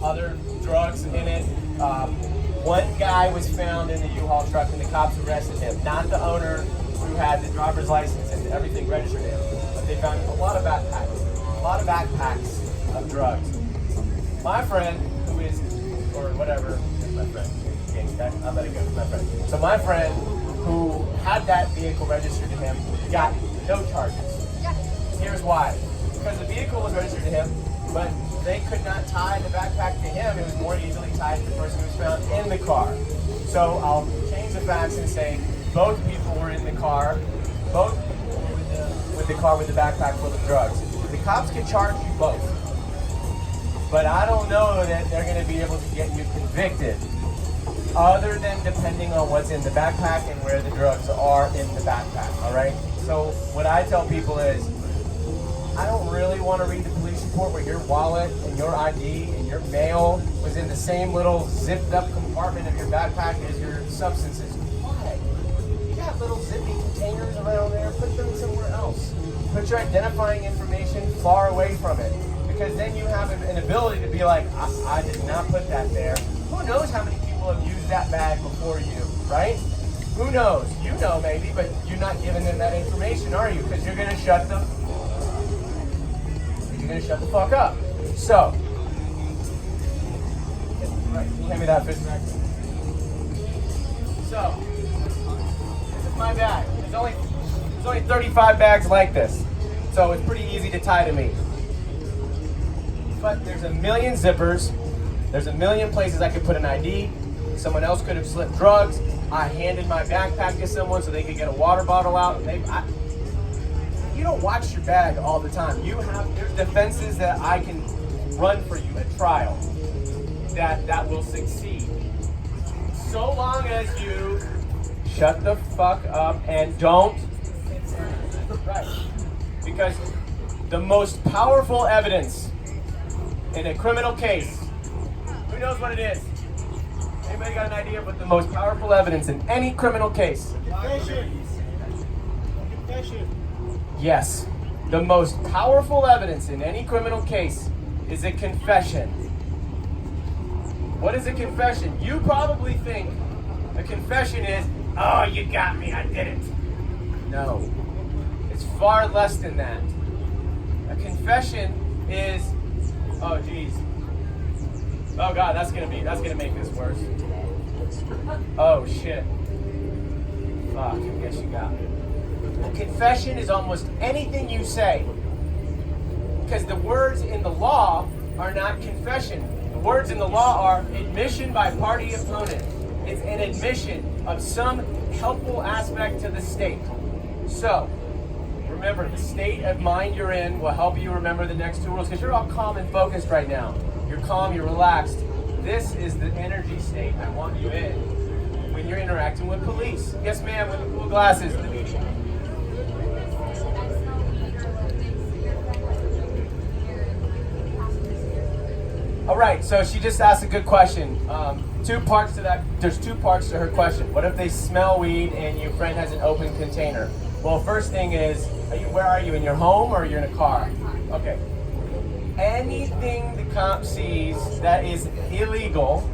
other drugs in it. One guy was found in the U-Haul truck and the cops arrested him. Not the owner who had the driver's license and everything registered to him. But they found a lot of backpacks of drugs. My friend, who is, or whatever, my friend, I'll let it go, my friend. So my friend, who had that vehicle registered to him, got no charges. Here's why. Because the vehicle was registered to him, but they could not tie the backpack to him. It was more easily tied to the person who was found in the car. So I'll change the facts and say both people were in the car. Both people were with the car with the backpack full of drugs. The cops can charge you both. But I don't know that they're going to be able to get you convicted, other than depending on what's in the backpack and where the drugs are in the backpack, all right? So what I tell people is, I don't really want to read the police report where your wallet and your ID and your mail was in the same little zipped up compartment of your backpack as your substances. Why? You got little zippy containers around there, put them somewhere else. Put your identifying information far away from it. Because then you have an ability to be like, I did not put that there. Who knows how many people have used that bag before you, right? Who knows? You know maybe, but you're not giving them that information, are you? Because you're going to shut them. You're going to shut the fuck up. So, right, can you hand me that fish back? So, this is my bag. There's only 35 bags like this. So it's pretty easy to tie to me. But there's a million zippers. There's a million places I could put an ID. Someone else could have slipped drugs. I handed my backpack to someone so they could get a water bottle out. You don't watch your bag all the time. There's defenses that I can run for you at trial that will succeed. So long as you shut the fuck up and don't. Right. Because the most powerful evidence in a criminal case, who knows what it is? Anybody got an idea of what the most powerful evidence in any criminal case? Confession. Yes. The most powerful evidence in any criminal case is a confession. What is a confession? You probably think a confession is, oh, you got me, I did it. No. It's far less than that. A confession is, oh geez. Oh God, that's gonna make this worse. Oh shit. Fuck, I guess you got me. A confession is almost anything you say. Because the words in the law are not confession. The words in the law are admission by party opponent. It's an admission of some helpful aspect to the state. So, remember, the state of mind you're in will help you remember the next two rules, because you're all calm and focused right now. You're calm, you're relaxed. This is the energy state I want you in when you're interacting with police. Yes, ma'am, with the cool glasses. All right, so she just asked a good question. Two parts to that. There's two parts to her question. What if they smell weed and your friend has an open container? Well, first thing is, where are you, in your home or you're in a car? Okay. Anything the cop sees that is illegal,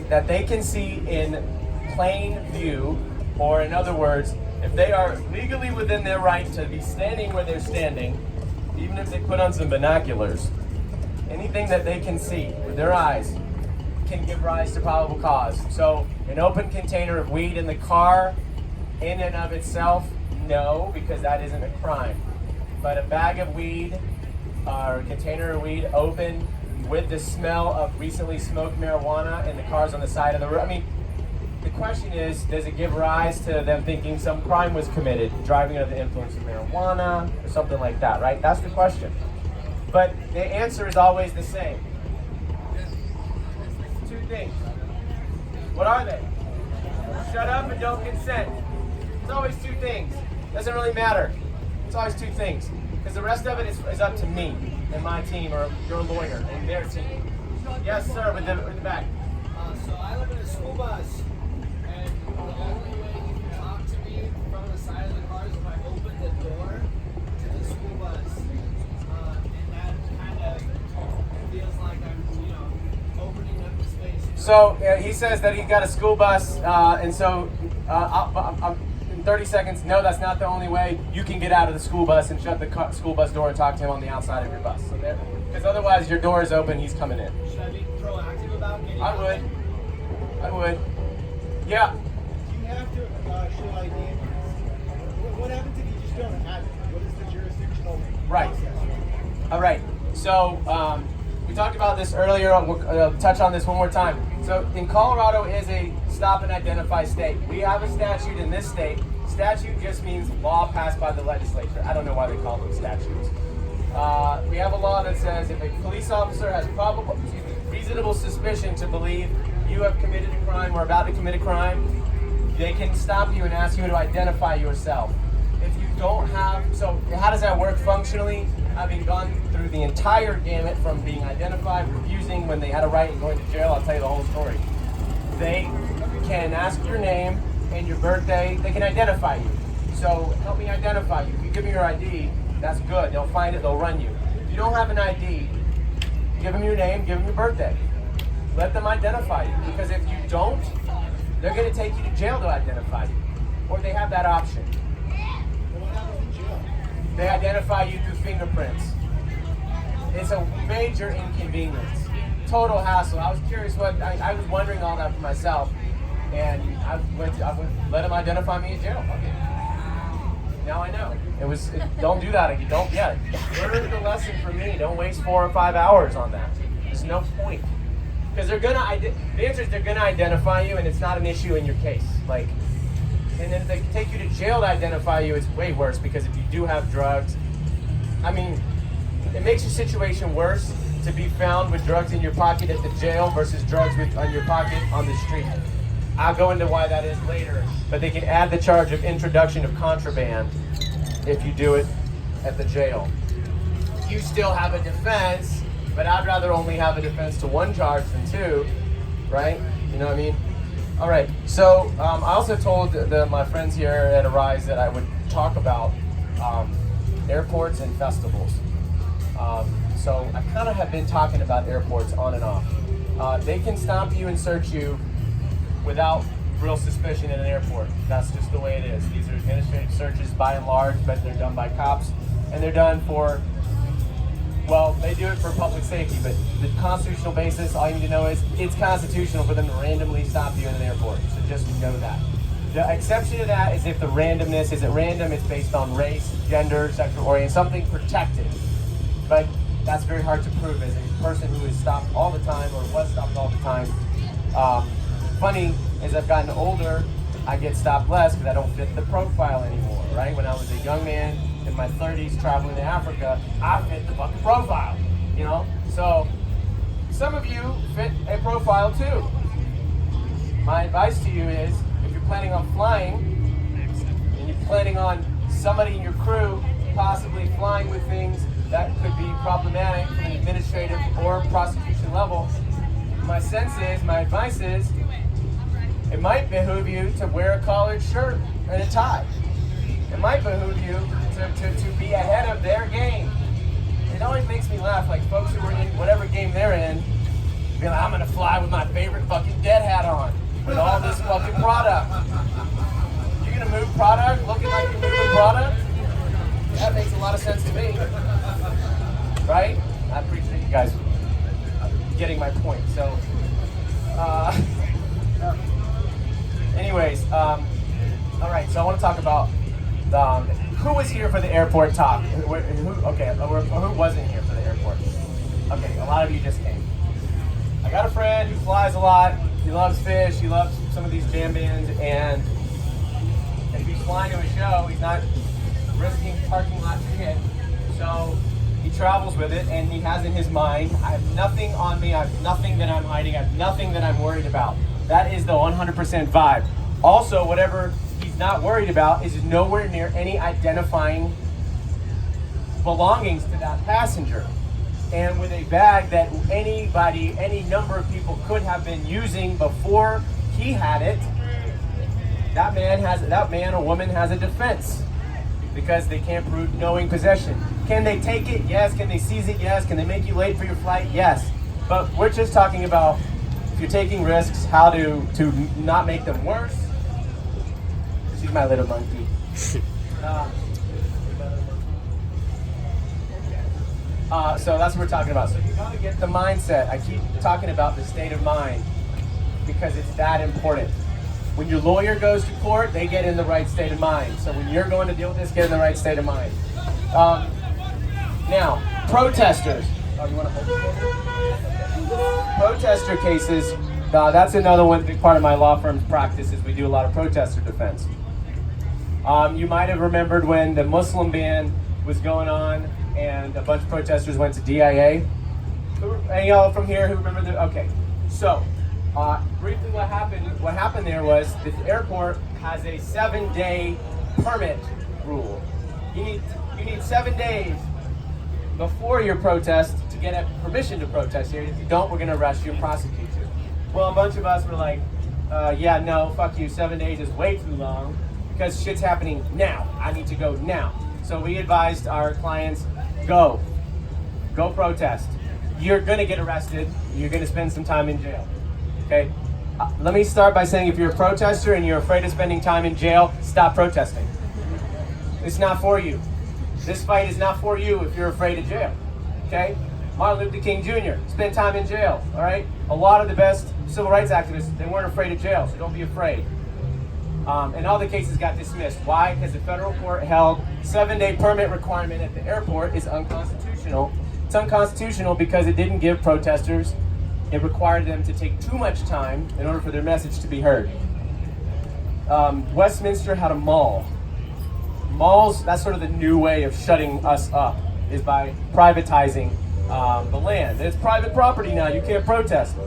that they can see in plain view, or in other words, if they are legally within their right to be standing where they're standing, even if they put on some binoculars, anything that they can see with their eyes can give rise to probable cause. So an open container of weed in the car, in and of itself, no, because that isn't a crime. But a bag of weed or a container of weed open with the smell of recently smoked marijuana and the car's on the side of the road. I mean, the question is, does it give rise to them thinking some crime was committed, driving under the influence of marijuana or something like that, right? That's the question. But the answer is always the same. Two things. What are they? Shut up and don't consent. It's always two things. Doesn't really matter. It's always two things. Because the rest of it is up to me and my team, or your lawyer and their team. Yes, sir, with the back. So I live in a school bus, and the only way you can talk to me from the side of the car is if I open the door to the school bus. And that kind of feels like I'm, So he says that he got a school bus, and so in 30 seconds, no, that's not the only way. You can get out of the school bus and shut the school bus door and talk to him on the outside of your bus. So because otherwise your door is open, he's coming in. Should I be proactive about getting I would. Yeah. Do you have to show ID? What happens if you just don't have it? What is the jurisdictional Right. process? All right. So we talked about this earlier. We'll touch on this one more time. So in Colorado is a stop and identify state. We have a statute in this state. Statute just means law passed by the legislature. I don't know why they call them statutes. We have a law that says if a police officer has reasonable suspicion to believe you have committed a crime or about to commit a crime, they can stop you and ask you to identify yourself. If you don't have, so how does that work functionally? Having gone through the entire gamut from being identified, refusing when they had a right, and going to jail, I'll tell you the whole story. They can ask your name and your birthday. They can identify you. So help me identify you. If you give me your ID, that's good. They'll find it, they'll run you. If you don't have an ID, give them your name, give them your birthday. Let them identify you. Because if you don't, they're going to take you to jail to identify you. Or they have that option. And what happens in jail? They identify you through fingerprints. It's a major inconvenience. Total hassle. I was curious I was wondering all that for myself. And I went let them identify me in jail. Okay. Now I know. Don't do that again. Learn the lesson from me. Don't waste 4 or 5 hours on that. There's no point. Because the answer is they're gonna identify you, and it's not an issue in your case. And then if they take you to jail to identify you, it's way worse, because if you do have drugs, it makes your situation worse to be found with drugs in your pocket at the jail versus drugs on your pocket on the street. I'll go into why that is later, but they can add the charge of introduction of contraband if you do it at the jail. You still have a defense, but I'd rather only have a defense to one charge than two, right? You know what I mean? All right, so I also told my friends here at Arise that I would talk about airports and festivals. So I kind of have been talking about airports on and off. They can stop you and search you without real suspicion at an airport. That's just the way it is. These are administrative searches by and large, but they're done by cops, and they're done for, well, they do it for public safety, but the constitutional basis, all you need to know is it's constitutional for them to randomly stop you in an airport. So just know that. The exception to that is if the randomness isn't random, it's based on race, gender, sexual orientation, something protected. But that's very hard to prove as a person who is stopped all the time or was stopped all the time. Funny, as I've gotten older, I get stopped less because I don't fit the profile anymore, right? When I was a young man in my 30s traveling to Africa, I fit the fucking profile, you know? So some of you fit a profile too. My advice to you is, if you're planning on flying and you're planning on somebody in your crew possibly flying with things that could be problematic from an administrative or prosecution level, my advice is, it might behoove you to wear a collared shirt and a tie. It might behoove you to be ahead of their game. It always makes me laugh, like folks who are in whatever game they're in, be like, I'm gonna fly with my favorite fucking dead hat on, with all this fucking product. You're gonna move product looking like you're moving product? That makes a lot of sense to me. Right? I appreciate you guys getting my point. So, anyways, all right, so I want to talk about who was here for the airport talk? Who wasn't here for the airport? Okay, a lot of you just came. I got a friend who flies a lot. He loves fish. He loves some of these jam bands, and if he's flying to a show, he's not risking parking lot shit. So he travels with it, and he has in his mind, I have nothing on me. I have nothing that I'm hiding. I have nothing that I'm worried about. That is the 100% vibe. Also, whatever he's not worried about is nowhere near any identifying belongings to that passenger. And with a bag that anybody, any number of people could have been using before he had it, that man or woman has a defense because they can't prove knowing possession. Can they take it? Yes. Can they seize it? Yes. Can they make you late for your flight? Yes. But we're just talking about you're taking risks, how to not make them worse. She's my little monkey. So that's what we're talking about. So you gotta get the mindset. I keep talking about the state of mind because it's that important. When your lawyer goes to court, they get in the right state of mind. So when you're going to deal with this, get in the right state of mind. Now, protesters. Oh, you want to hold it? Protester cases, that's another one big part of my law firm's practice is we do a lot of protester defense. You might have remembered when the Muslim ban was going on and a bunch of protesters went to DIA. Any y'all from here who remember that? Okay, so briefly what happened there was the airport has a 7-day permit rule. You need 7 days before your protest to get permission to protest here. If you don't, we're going to arrest you and prosecute you. Well, a bunch of us were like, yeah, no, fuck you. 7 days is way too long because shit's happening now. I need to go now. So we advised our clients, go protest. You're going to get arrested. You're going to spend some time in jail. Okay? Let me start by saying if you're a protester and you're afraid of spending time in jail, stop protesting. It's not for you. This fight is not for you if you're afraid of jail. Okay? Martin Luther King Jr. spent time in jail. All right? A lot of the best civil rights activists, they weren't afraid of jail, so don't be afraid. And all the cases got dismissed. Why? Because the federal court held 7-day permit requirement at the airport is unconstitutional. It's unconstitutional because it didn't give protesters, it required them to take too much time in order for their message to be heard. Westminster had a mall. Malls, that's sort of the new way of shutting us up, is by privatizing the land. It's private property now, you can't protest.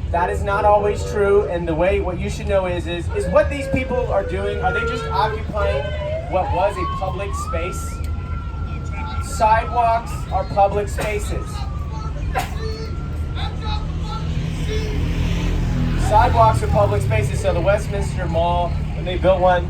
That is not always true, and what you should know is what these people are doing, are they just occupying what was a public space? Sidewalks are public spaces. Sidewalks are public spaces, so the Westminster Mall, when they built one,